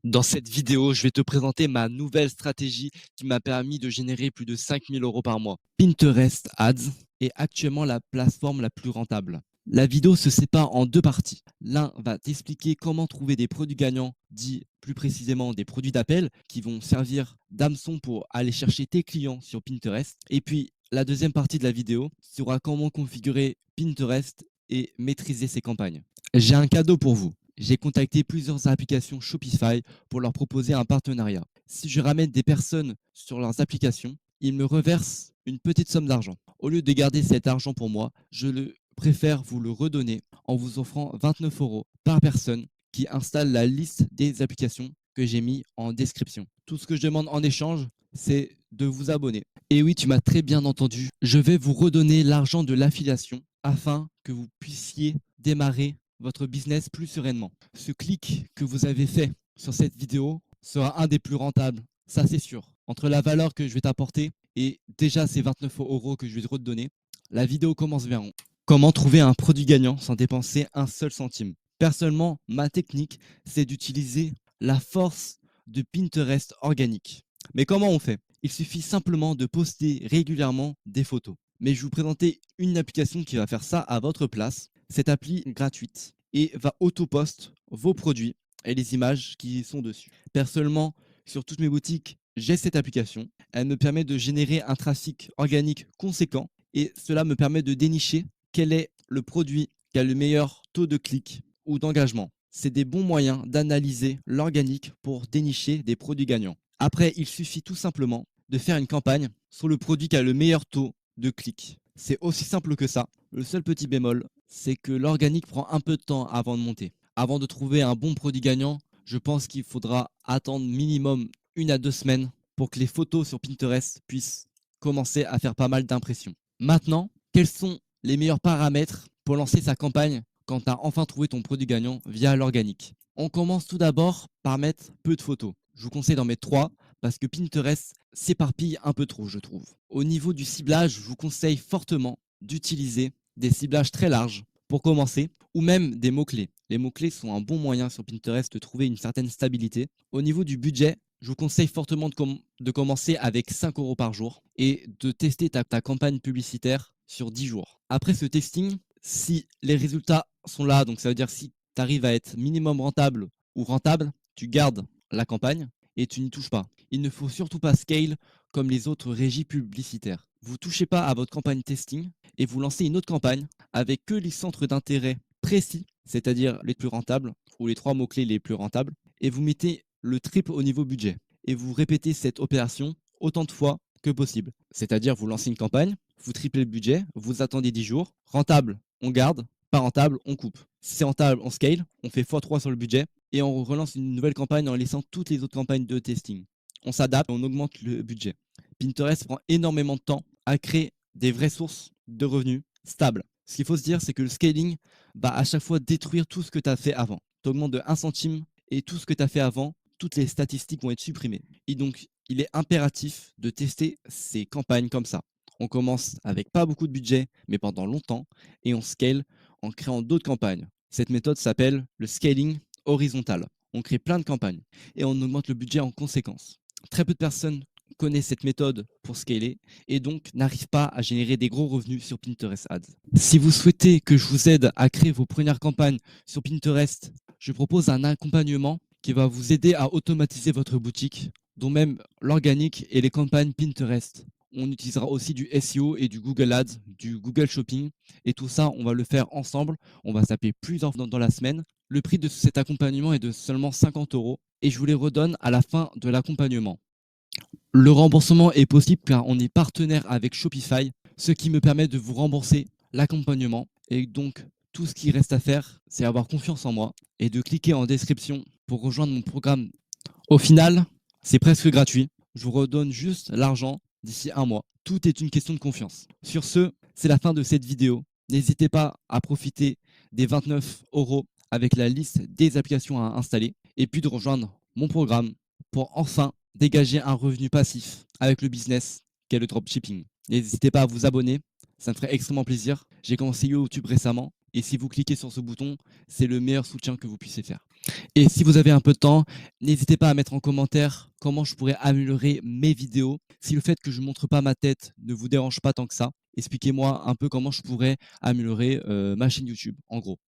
Dans cette vidéo, je vais te présenter ma nouvelle stratégie qui m'a permis de générer plus de 5 000 € par mois. Pinterest Ads est actuellement la plateforme la plus rentable. La vidéo se sépare en deux parties. L'un va t'expliquer comment trouver des produits gagnants, dit plus précisément des produits d'appel qui vont servir d'hameçon pour aller chercher tes clients sur Pinterest. Et puis, la deuxième partie de la vidéo sera comment configurer Pinterest et maîtriser ses campagnes. J'ai un cadeau pour vous. J'ai contacté plusieurs applications Shopify pour leur proposer un partenariat. Si je ramène des personnes sur leurs applications, ils me reversent une petite somme d'argent. Au lieu de garder cet argent pour moi, préfère vous le redonner en vous offrant 29 € par personne qui installe la liste des applications que j'ai mis en description. Tout ce que je demande en échange, c'est de vous abonner. Et oui, tu m'as très bien entendu. Je vais vous redonner l'argent de l'affiliation afin que vous puissiez démarrer votre business plus sereinement. Ce clic que vous avez fait sur cette vidéo sera un des plus rentables, ça c'est sûr. Entre la valeur que je vais t'apporter et déjà ces 29 € que je vais te redonner, la vidéo commence bien rond. Comment trouver un produit gagnant sans dépenser un seul centime? Personnellement, ma technique, c'est d'utiliser la force de Pinterest organique. Mais comment on fait? Il suffit simplement de poster régulièrement des photos. Mais je vais vous présenter une application qui va faire ça à votre place. Cette appli est gratuite et va auto-post vos produits et les images qui sont dessus. Personnellement, sur toutes mes boutiques, j'ai cette application. Elle me permet de générer un trafic organique conséquent et cela me permet de dénicher quel est le produit qui a le meilleur taux de clic ou d'engagement. C'est des bons moyens d'analyser l'organique pour dénicher des produits gagnants. Après, il suffit tout simplement de faire une campagne sur le produit qui a le meilleur taux de clic. C'est aussi simple que ça. Le seul petit bémol, c'est que l'organique prend un peu de temps avant de monter. Avant de trouver un bon produit gagnant, je pense qu'il faudra attendre minimum 1 à 2 semaines pour que les photos sur Pinterest puissent commencer à faire pas mal d'impressions. Maintenant, quels sont les meilleurs paramètres pour lancer sa campagne quand tu as enfin trouvé ton produit gagnant via l'organique? On commence tout d'abord par mettre peu de photos. Je vous conseille d'en mettre 3 parce que Pinterest s'éparpille un peu trop, je trouve. Au niveau du ciblage, je vous conseille fortement d'utiliser des ciblages très larges pour commencer, ou même des mots-clés. Les mots-clés sont un bon moyen sur Pinterest de trouver une certaine stabilité. Au niveau du budget, je vous conseille fortement de commencer avec 5 € par jour et de tester ta campagne publicitaire sur 10 jours. Après ce testing, si les résultats sont là, donc ça veut dire si tu arrives à être minimum rentable ou rentable, tu gardes la campagne et tu n'y touches pas. Il ne faut surtout pas scale comme les autres régies publicitaires. Vous ne touchez pas à votre campagne testing et vous lancez une autre campagne avec que les centres d'intérêt précis, c'est-à-dire les plus rentables ou les 3 mots-clés les plus rentables, et vous mettez le triple au niveau budget. Et vous répétez cette opération autant de fois que possible. C'est-à-dire vous lancez une campagne, vous triplez le budget, vous attendez 10 jours, rentable, on garde, pas rentable, on coupe. Si c'est rentable, on scale, on fait x3 sur le budget et on relance une nouvelle campagne en laissant toutes les autres campagnes de testing. On s'adapte, on augmente le budget. Pinterest prend énormément de temps à créer des vraies sources de revenus stables. Ce qu'il faut se dire, c'est que le scaling va à chaque fois détruire tout ce que tu as fait avant. Tu augmentes de 1 centime et tout ce que tu as fait avant, toutes les statistiques vont être supprimées. Et donc, il est impératif de tester ces campagnes comme ça. On commence avec pas beaucoup de budget, mais pendant longtemps, et on scale en créant d'autres campagnes. Cette méthode s'appelle le scaling horizontal. On crée plein de campagnes et on augmente le budget en conséquence. Très peu de personnes connaissent cette méthode pour scaler et donc n'arrivent pas à générer des gros revenus sur Pinterest Ads. Si vous souhaitez que je vous aide à créer vos premières campagnes sur Pinterest, je propose un accompagnement qui va vous aider à automatiser votre boutique, dont même l'organique et les campagnes Pinterest. On utilisera aussi du SEO et du Google Ads, du Google Shopping. Et tout ça, on va le faire ensemble. On va s'appeler plusieurs fois dans la semaine. Le prix de cet accompagnement est de seulement 50 € et je vous les redonne à la fin de l'accompagnement. Le remboursement est possible car on est partenaire avec Shopify, ce qui me permet de vous rembourser l'accompagnement. Et donc, tout ce qui reste à faire, c'est avoir confiance en moi et de cliquer en description pour rejoindre mon programme. Au final, c'est presque gratuit. Je vous redonne juste l'argent d'ici 1 mois. Tout est une question de confiance. Sur ce, c'est la fin de cette vidéo. N'hésitez pas à profiter des 29 € avec la liste des applications à installer et puis de rejoindre mon programme pour enfin dégager un revenu passif avec le business qu'est le dropshipping. N'hésitez pas à vous abonner, ça me ferait extrêmement plaisir. J'ai commencé YouTube récemment et si vous cliquez sur ce bouton, c'est le meilleur soutien que vous puissiez faire. Et si vous avez un peu de temps, n'hésitez pas à mettre en commentaire comment je pourrais améliorer mes vidéos. Si le fait que je ne montre pas ma tête ne vous dérange pas tant que ça, expliquez-moi un peu comment je pourrais améliorer ma chaîne YouTube, en gros.